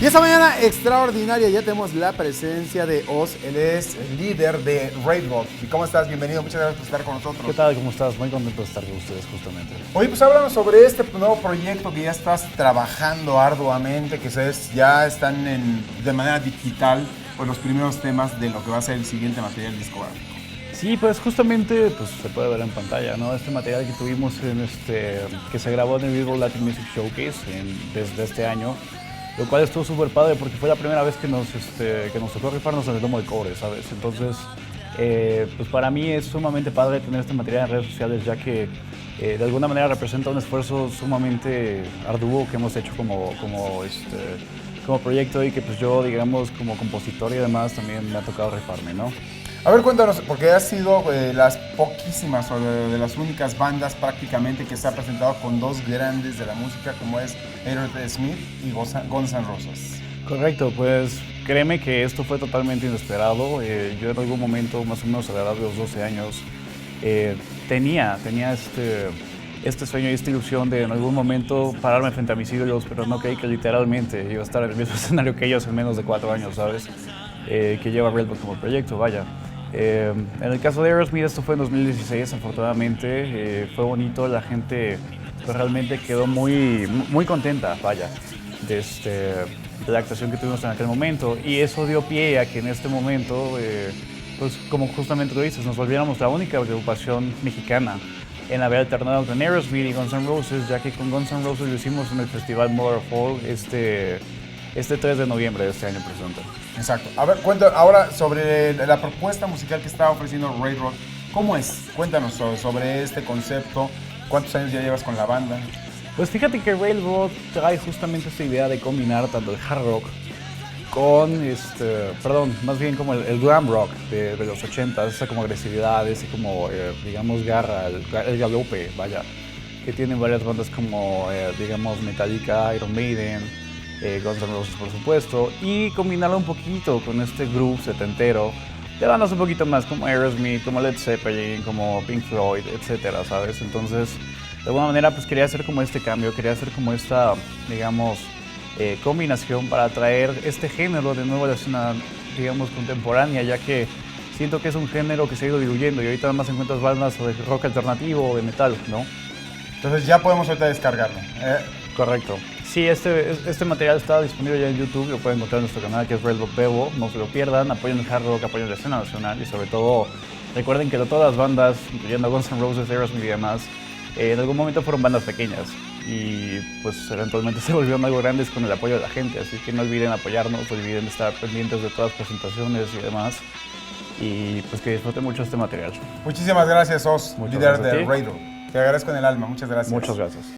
esta mañana extraordinaria ya tenemos la presencia de Oz. Él es el líder de Railroad. ¿Y cómo estás? Bienvenido, muchas gracias por estar con nosotros. ¿Qué tal? ¿Cómo estás? Muy contento de estar con ustedes justamente. Oye, pues háblanos sobre este nuevo proyecto que ya estás trabajando arduamente, que ya están de manera digital, pues los primeros temas de lo que va a ser el siguiente material discográfico. Sí, pues justamente pues, se puede ver en pantalla, ¿no? Este material que tuvimos que se grabó en el Billboard Latin Music Showcase desde este año, lo cual estuvo súper padre porque fue la primera vez que nos tocó rifarnos en el domo de cobre, ¿sabes? Entonces, pues para mí es sumamente padre tener este material en redes sociales, ya que de alguna manera representa un esfuerzo sumamente arduo que hemos hecho como proyecto y que pues yo, digamos, como compositor y demás también me ha tocado rifarme, ¿no? A ver, cuéntanos, porque has sido las poquísimas o de las únicas bandas prácticamente que se ha presentado con dos grandes de la música como es Aerosmith y Guns N' Roses. Correcto, pues créeme que esto fue totalmente inesperado. Yo en algún momento, más o menos a la edad de los 12 años, tenía este sueño y esta ilusión de en algún momento pararme frente a mis ídolos, pero no creí que literalmente iba a estar en el mismo escenario que ellos en menos de 4 años, ¿sabes? Que lleva Railroad como proyecto, vaya. En el caso de Aerosmith, esto fue en 2016, afortunadamente, fue bonito, la gente pues, realmente quedó muy contenta, vaya, de la actuación que tuvimos en aquel momento, y eso dio pie a que en este momento, pues como justamente lo dices, nos volviéramos la única agrupación mexicana en haber alternado con Aerosmith y Guns N' Roses, ya que con Guns N' Roses lo hicimos en el festival Mother Fall este 3 de noviembre de este año presente. Exacto. A ver, cuéntanos ahora sobre la propuesta musical que está ofreciendo Railroad. ¿Cómo es? Cuéntanos sobre este concepto. ¿Cuántos años ya llevas con la banda? Pues fíjate que Railroad trae justamente esta idea de combinar tanto el hard rock con, más bien como el glam rock de los 80s, esa como agresividad, ese como, digamos, garra, el galope, vaya, que tienen varias bandas como, digamos, Metallica, Iron Maiden, Guns N' Roses por supuesto, y combinarlo un poquito con este groove setentero de bandas un poquito más como Aerosmith, como Led Zeppelin, como Pink Floyd, etcétera, ¿sabes? Entonces, de alguna manera, pues quería hacer como este cambio, quería hacer como esta, digamos, combinación para traer este género de nuevo a la escena, digamos, contemporánea, ya que siento que es un género que se ha ido diluyendo y ahorita nada más encuentras bandas de rock alternativo o de metal, ¿no? Entonces ya podemos ahorita descargarlo. Correcto. Sí, este material está disponible ya en YouTube, lo pueden encontrar en nuestro canal que es Railroad Bebo, no se lo pierdan, apoyen el hard rock, apoyen la escena nacional y sobre todo recuerden que todas las bandas, incluyendo Guns N' Roses, Aerosmith y demás, en algún momento fueron bandas pequeñas y pues eventualmente se volvieron algo grandes con el apoyo de la gente, así que no olviden apoyarnos, no olviden estar pendientes de todas las presentaciones y demás y pues que disfruten mucho este material. Muchísimas gracias, Oz, líder de Railroad. Railroad. Te agradezco en el alma, muchas gracias. Muchas gracias.